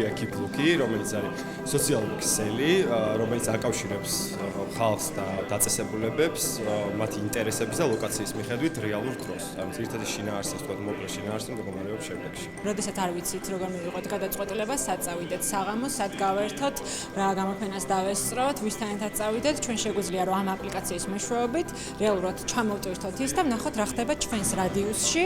ქვია ქიფლუქი, რომელიც არის სოციალური ქსელი, რომელიც აკავშირებს ხალხს და დაწესებულებებს მათი ინტერესების და ლოკაციის მიხედვით რეალურ დროს. ანუ ძირითადად შინაარსის, თქვა მოკლე შინაარსი მდგომარეობს შემდეგში. როდესაც არ ვიცით როგორ მივიღოთ გადაწყვეტილება, სად წავიდეთ საღამოს, სად გავერთოთ, რა გამოფენას დავესწროთ, ვისთან ერთად წავიდეთ, ჩვენ შეგვიძლია რომ ამ აპლიკაციის მეშვეობით რეალურად ჩამოვტვირთოთ ის და ვნახოთ რა ხდება ჩვენს რადიუსში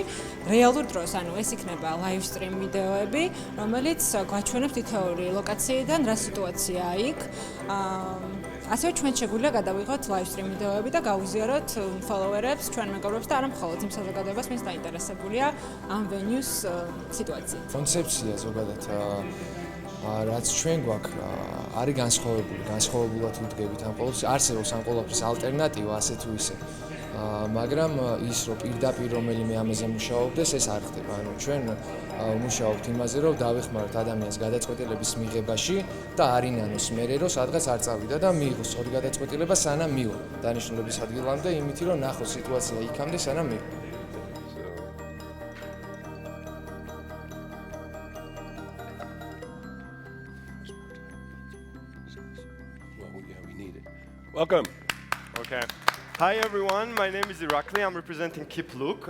რეალურ დროს, ანუ ეს იქნება ლაივ სტრიმ ვიდეოები, რომელიც გვაჩვენებს თითოეული ლოკაციიდან რა სიტუაციაა იქ. ასევე ჩვენ შეგვიძლია გადავიღოთ ლაივ სტრიმ ვიდეოები და გავიზიაროთ ფოლოვერებს, ჩვენ მეგობრებს და არა მხოლოდ იმ საზოგადოებას, ვინც დაინტერესებულია ამ ვენიუს სიტუაციით. კონცეფცია ზოგადად რაც ჩვენ გვაქვს არის განსხვავებულად ვუდგებით ამ ყოველს არსებობს ამ ყოველფრის ალტერნატივა ასე თუ ისე. მაგრამ ის რომ პირდაპირ რომელიმე ამაზე მუშაობდეს ეს არ ხდება. ანუ ჩვენ მუშაობთ იმაზე რომ დავეხმაროთ ადამიანს გადაწყვეტილების მიღებაში და არინანოს მერე რომ სადღაც არ წავიდა და მიიღოს სწორი გადაწყვეტილება სანამ მიიღო დანიშნულების ადგილამდე იმით რომ ნახოს სიტუაცია იქამდე სანამ მიიღო. Welcome. Okay. Hi everyone, my name is Irakli. I'm representing Kifluk.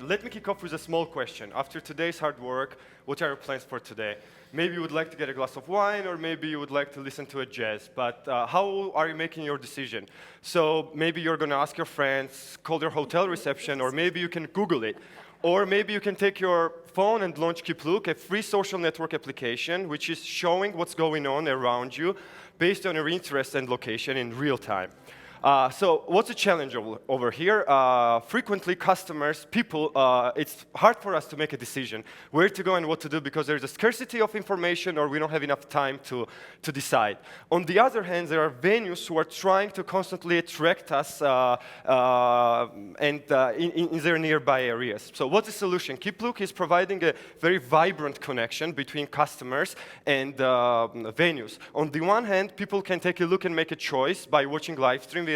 Let me kick off with a small question. After today's hard work, what are your plans for today? Maybe you would like to get a glass of wine, or maybe you would like to listen to a jazz. But how are you making your decision? So maybe you're going to ask your friends, call their hotel reception, or maybe you can Google it. Or maybe you can take your phone and launch Kifluk, a free social network application, which is showing what's going on around you based on your interests and location in real time. So what's the challenge over here? Frequently customers, people, it's hard for us to make a decision where to go and what to do because there's a scarcity of information or we don't have enough time to decide. On the other hand, there are venues who are trying to constantly attract us in their nearby areas. So what's the solution? Kifluk is providing a very vibrant connection between customers and venues. On the one hand, people can take a look and make a choice by watching live stream videos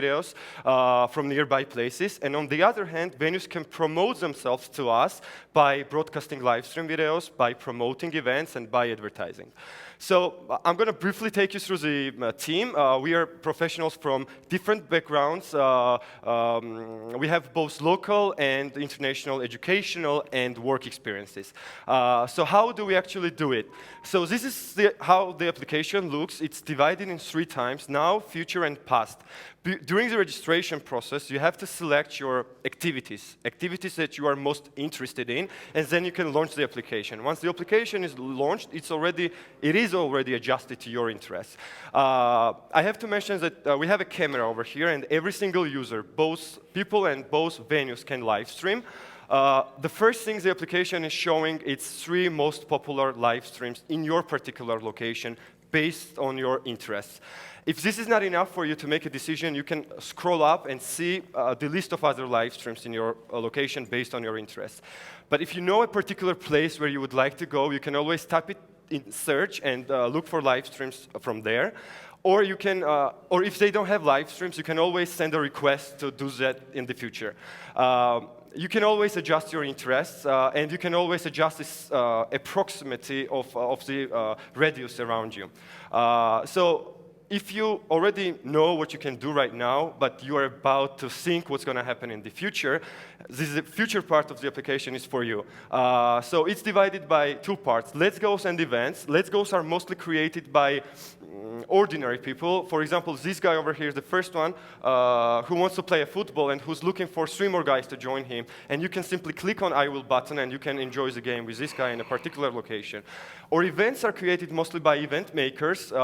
from nearby places, and on the other hand, venues can promote themselves to us by broadcasting live stream videos, by promoting events, and by advertising. So I'm going to briefly take you through the team. We are professionals from different backgrounds. We have both local and international educational and work experiences. So how do we actually do it? So this is how the application looks. It's divided in 3 times, now, future, and past. During the registration process, you have to select your activities that you are most interested in, and then you can launch the application. Once the application is launched, it is already adjusted to your interests. I have to mention that we have a camera over here, and every single user, both people and both venues, can live stream. The first thing the application is showing, it's 3 most popular live streams in your particular location based on your interests. If this is not enough for you to make a decision, you can scroll up and see the list of other live streams in your location based on your interests. But if you know a particular place where you would like to go, you can always type it in search and look for live streams from there. Or you can, or if they don't have live streams, you can always send a request to do that in the future. You can always adjust your interests, and you can always adjust this approximity of the radius around you. So if you already know what you can do right now, but you are about to think what's going to happen in the future, the future part of the application is for you. So it's divided by 2 parts, Let's Go's and events. Let's Go's are mostly created by ordinary people. For example, this guy over here is the first one who wants to play a football and who's looking for 3 more guys to join him. And you can simply click on I will button and you can enjoy the game with this guy in a particular location. Or events are created mostly by event makers who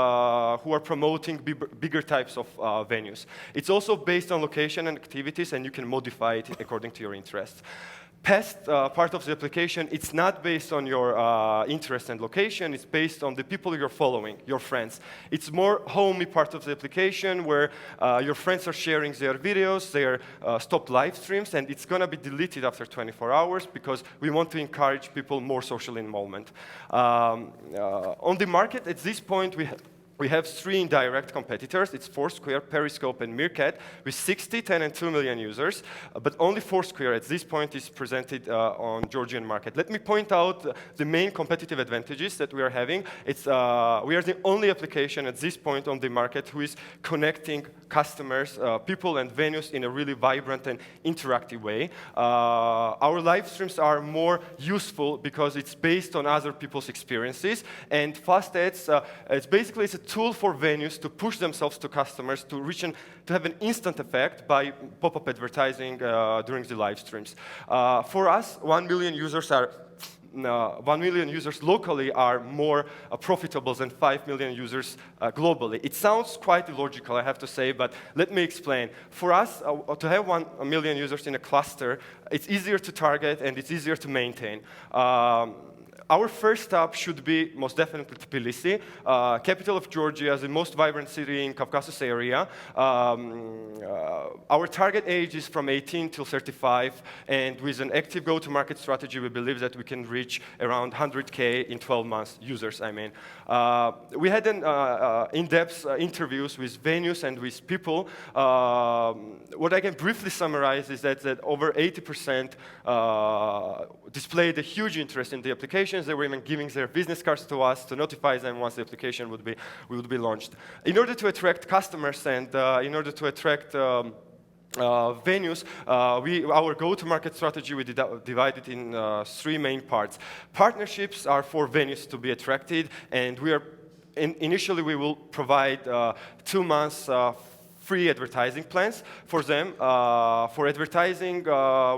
are promoting bigger types of venues. It's also based on location and activities, and you can modify it according to your interests. Past part of the application, it's not based on your interest and location, it's based on the people you're following, your friends. It's more homey part of the application where your friends are sharing their videos, their stopped live streams, and it's going to be deleted after 24 hours because we want to encourage people more social involvement. On the market, at this point, we have 3 indirect competitors. It's Foursquare, Periscope, and Meerkat, with 60, 10, and 2 million users. But only Foursquare at this point is presented on Georgian market. Let me point out the main competitive advantages that we are having. We are the only application at this point on the market who is connecting customers, people, and venues in a really vibrant and interactive way. Our live streams are more useful because it's based on other people's experiences. And Fast Ads, it's a tool for venues to push themselves to customers to reach to have an instant effect by pop-up advertising during the live streams. For us, 1 million users locally are more profitable than 5 million users globally. It sounds quite illogical, I have to say, but let me explain. For us, to have 1 million users in a cluster, it's easier to target and it's easier to maintain. Our first stop should be most definitely Tbilisi, capital of Georgia, the most vibrant city in Caucasus area. Our target age is from 18 till 35, and with an active go-to-market strategy, we believe that we can reach around 100K in 12 months, users, I mean. We had in-depth interviews with venues and with people. What I can briefly summarize is that over 80% displayed a huge interest in the applications. They were even giving their business cards to us to notify them once the application would be launched. In order to attract customers and in order to attract venues, our go-to-market strategy, we divided in 3 main parts. Partnerships are for venues to be attracted, and initially we will provide 2 months free advertising plans for them. For advertising,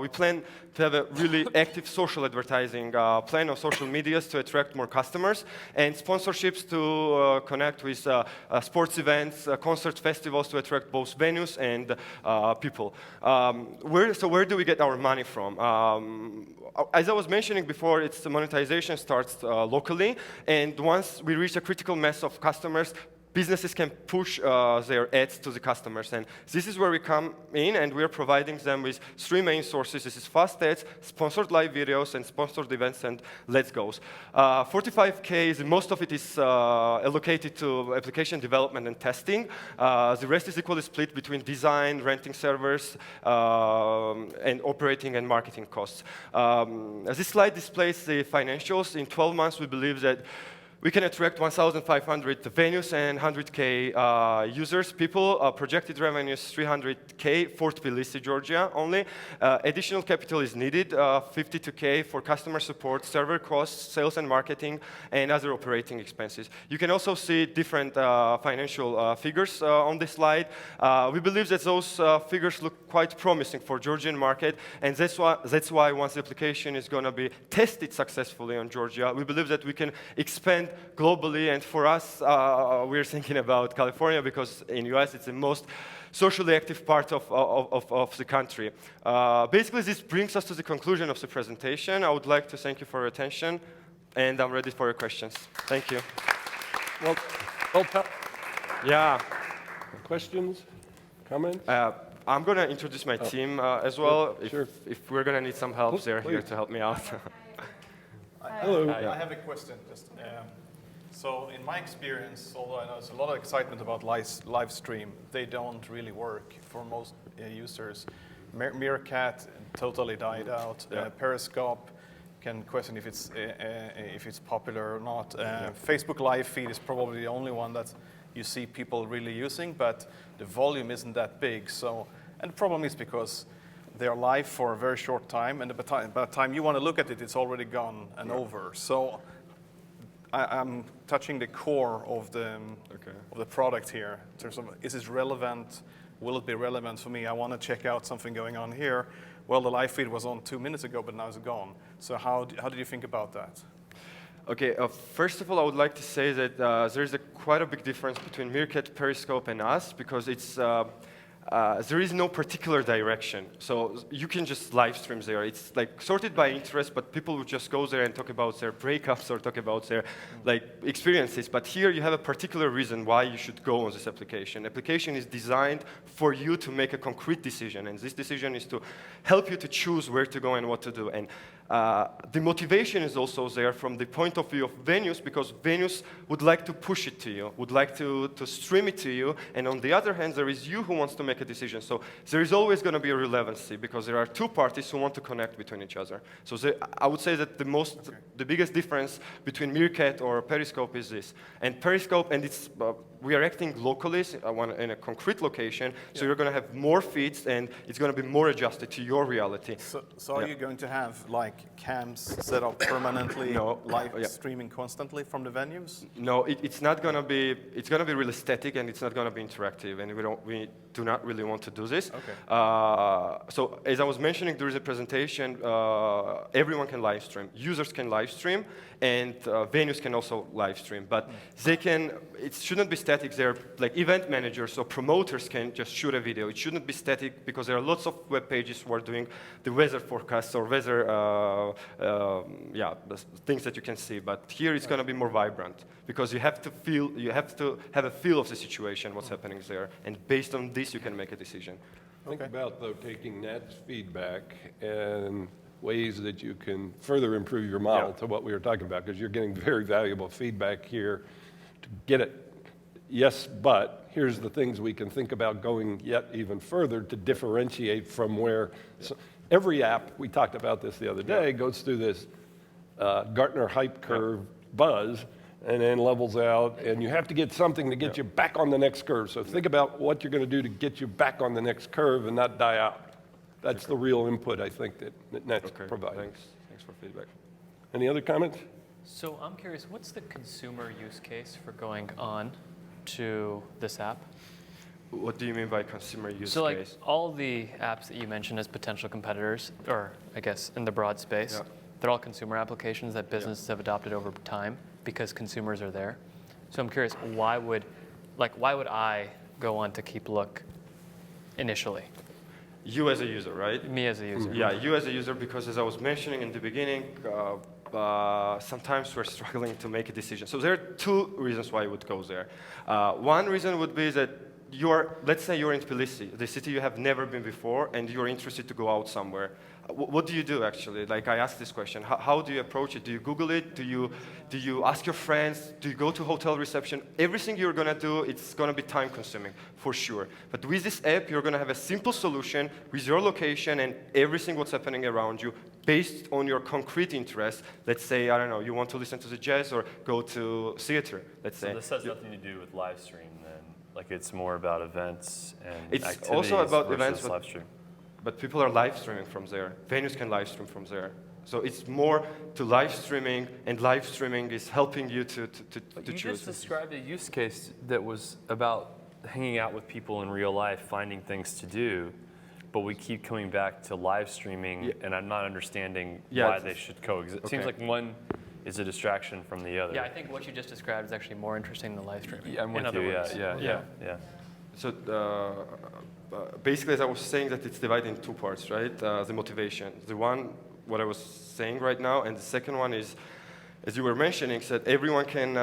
we plan to have a really active social advertising plan on social medias to attract more customers, and sponsorships to connect with sports events, concert festivals to attract both venues and people. Where do we get our money from? As I was mentioning before, the monetization starts locally, and once we reach a critical mass of customers, businesses can push their ads to the customers. And this is where we come in, and we are providing them with 3 main sources. This is Fast Ads, sponsored live videos, and sponsored events and Let's Goes. 45K, most of it is allocated to application development and testing. The rest is equally split between design, renting servers, and operating and marketing costs. This slide displays the financials. In 12 months, we believe that we can attract 1,500 venues and 100K users, people. Projected revenue is 300K for Tbilisi, Georgia only. Additional capital is needed, 52K for customer support, server costs, sales and marketing, and other operating expenses. You can also see different financial figures on this slide. We believe that those figures look quite promising for Georgian market, and that's why once the application is going to be tested successfully on Georgia, we believe that we can expand globally. And for us, we're thinking about California because in US it's the most socially active part of the country. Basically, this brings us to the conclusion of the presentation. I would like to thank you for your attention, and I'm ready for your questions. Thank you. Well, Yeah. questions, comments? I'm going to introduce my team as well. Sure. If we're going to need some help, Oh, they're here please. to help me out. Hello. I have a question. So in my experience, although I know there's a lot of excitement about live stream, they don't really work for most users. Meerkat totally died out. Yeah. Periscope can question if it's popular or not. Facebook live feed is probably the only one that you see people really using, but the volume isn't that big. And the problem is because they are live for a very short time, and by the time you want to look at it, it's already gone and over. So I'm touching the core of the product here. In terms of, is this relevant? Will it be relevant for me? I want to check out something going on here. Well, the live feed was on 2 minutes ago, but now it's gone. So how did you think about that? Okay, first of all, I would like to say that there is quite a big difference between Meerkat, Periscope, and us, because there is no particular direction. So you can just live stream there. It's like sorted by interest, but people would just go there and talk about their breakups or talk about their experiences. But here you have a particular reason why you should go on this application. Application is designed for you to make a concrete decision, and this decision is to help you to choose where to go and what to do. And The motivation is also there from the point of view of venues, because venues would like to push it to you, would like to stream it to you, and on the other hand, there is you who wants to make a decision. So there is always going to be a relevancy, because there are two parties who want to connect between each other. So I would say that the biggest difference between Meerkat or Periscope is this. And Periscope, and it's we are acting locally in a concrete location, so you're going to have more feeds, and it's going to be more adjusted to your reality. So are you going to have like cams set up permanently, live streaming constantly from the venues? No, it's not going to be. It's going to be really static, and it's not going to be interactive, and we do not really want to do this. Okay. So as I was mentioning during the presentation, everyone can live stream. Users can live stream, and venues can also live stream. But they can. It shouldn't be static. They're like event managers or promoters can just shoot a video. It shouldn't be static, because there are lots of web pages who are doing the weather forecasts or weather, the things that you can see. But here it's going to be more vibrant, because you have to have a feel of the situation, what's happening there, and based on this you can make a decision. Think about, though, taking that feedback and ways that you can further improve your model to what we were talking about, because you're getting very valuable feedback here to get it. Yes, but here's the things we can think about going yet even further to differentiate from where every app, we talked about this the other day, goes through this Gartner hype curve buzz and then levels out, and you have to get something to get you back on the next curve. So think about what you're going to do to get you back on the next curve and not die out. That's the real input, I think, that Nets provides. Thanks for feedback. Any other comments? So I'm curious, what's the consumer use case for going on to this app? What do you mean by consumer use So like case? all the apps that you mentioned as potential competitors, or I guess in the broad space, they're all consumer applications that businesses have adopted over time because consumers are there. So I'm curious, why would I go on to Khifluk initially? You as a user, right? Me as a user. Yeah, you as a user, because as I was mentioning in the beginning, sometimes we're struggling to make a decision. So there are two reasons why you would go there. One reason would be that let's say you're in Tbilisi, the city you have never been before, and you're interested to go out somewhere. What do you do, actually? Like, I asked this question. How do you approach it? Do you Google it? Do you ask your friends? Do you go to hotel reception? Everything you're going to do, it's going to be time-consuming, for sure. But with this app, you're going to have a simple solution with your location and everything what's happening around you based on your concrete interest. Let's say, I don't know, you want to listen to the jazz or go to theater, let's say. So this has nothing to do with live stream, then? Like, it's more about events and it's activities also about versus events, live stream. But people are live streaming from there. Venues can live stream from there. So it's more to live streaming, and live streaming is helping you to You choose. just described a use case that was about hanging out with people in real life, finding things to do, but we keep coming back to live streaming, and I'm not understanding why they should coexist. It seems like one is a distraction from the other. Yeah, I think what you just described is actually more interesting than live streaming. Yeah, I'm with in other you. words. Yeah. So basically, as I was saying, that it's divided in two parts, right? The motivation. The one, what I was saying right now, and the second one is, as you were mentioning, that everyone can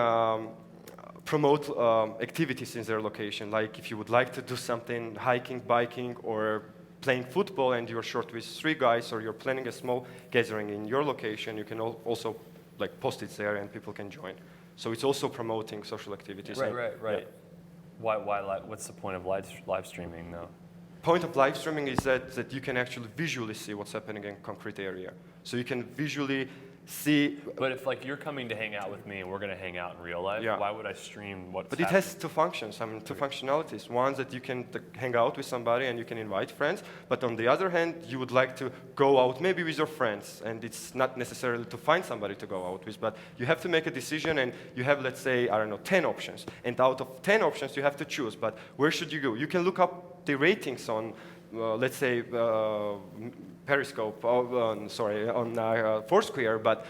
promote activities in their location. Like if you would like to do something, hiking, biking, or playing football, and you're short with 3 guys, or you're planning a small gathering in your location, you can also like post it there, and people can join. So it's also promoting social activities. Right. Why? What's the point of live streaming, though? Point of live streaming is that you can actually visually see what's happening in a concrete area. So you can visually see. But if like you're coming to hang out with me and we're going to hang out in real life, why would I stream what's But it has two functions. I mean, two functionalities. One that you can hang out with somebody and you can invite friends. But on the other hand, you would like to go out maybe with your friends, and it's not necessarily to find somebody to go out with, but you have to make a decision, and you have, let's say, I don't know, 10 options. And out of 10 options, you have to choose. But where should you go? You can look up the ratings on, let's say, Periscope, on Foursquare, but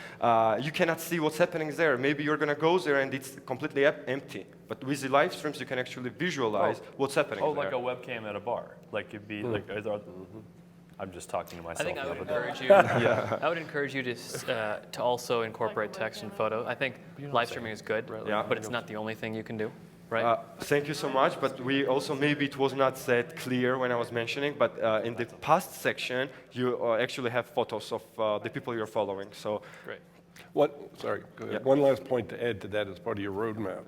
you cannot see what's happening there. Maybe you're going to go there and it's completely empty. But with the live streams, you can actually visualize what's happening there. Like a webcam at a bar. Like it'd be like. I'm just talking to myself. I think I would now, encourage you. I would encourage you to also incorporate text and photo. I think live streaming is good, but it's not the only thing you can do. right? Thank you so much, but we also, maybe it was not that clear when I was mentioning, but in the past section, you actually have photos of the people you're following, so. Great. Sorry, go ahead. Yeah. One last point to add to that as part of your roadmap.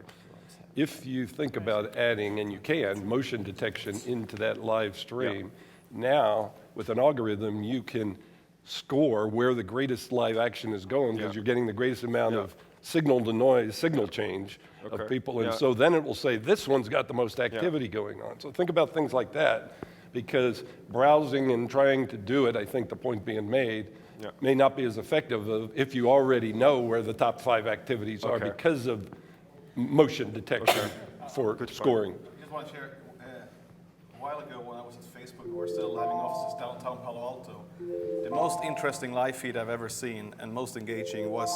If you think about adding, and you can, motion detection into that live stream, now with an algorithm, you can score where the greatest live action is going because you're getting the greatest amount of signal to noise, signal change of people. And so then it will say, this one's got the most activity going on. So think about things like that, because browsing and trying to do it, I think the point being made, may not be as effective if you already know where the top 5 activities are because of motion detection for scoring. I just want to share, a while ago when I was at Facebook, we were still having offices downtown Palo Alto. The most interesting live feed I've ever seen and most engaging was,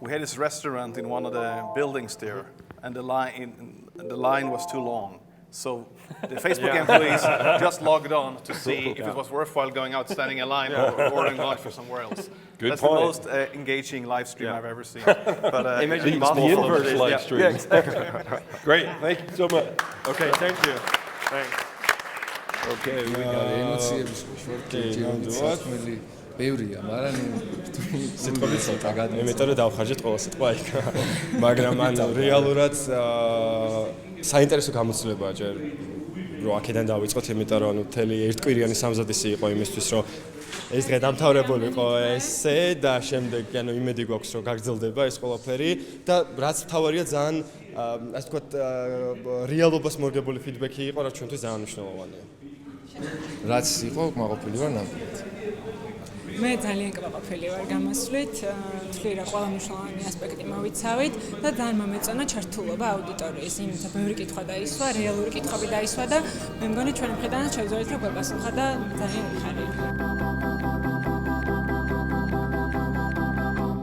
we had this restaurant in one of the buildings there, and the line was too long. So the Facebook employees just logged on to see if it was worthwhile going out, standing in line, or ordering lunch for somewhere else. That's the most engaging live stream I've ever seen. But Imagine the inverse live stream. Exactly. Great, thank you so much. Okay, thank you. Thanks. Okay, we ემოციების შორტი საქმელი ბევრია, მაგრამ სიტყვები ცოტა გადმოიწა. იმიტომ რომ დავხარჯეთ ყველა სიტყვა იქ. მაგრამ ანუ რეალურად საინტერესო გამოცდილებაა ჯერ რომ აქედან დავიწყოთ, იმიტომ რომ მთელი ერთკვირიანი სამზადისი იყო იმისთვის, რომ ეს დღე დამთავრებულიყო ესე და შემდეგ ანუ იმედი გვაქვს რომ გაგრძელდება ეს ყველაფერი და რაც თავარია ძალიან ასე ვთქვათ რეალობას მორგებული ფიდბექი იყო, რაც ჩვენთვის ძალიან მნიშვნელოვანია. რაც იყო კმაყოფილი ვარ ნამდვილად. მე ძალიან კმაყოფილი ვარ გამოსვლით, თვლი რა ყველა მნიშვნელოვანი ასპექტი მოვიცავით და ძალიან მომეწონა ჩართულობა აუდიტორიის, იმიტომ ბევრი კითხვა დაისვა, რეალური კითხვები დაისვა და მე მგონი ჩვენი მხრიდან შევძლებთ რომ გვეპასუხა და ძალიან ვიხარით.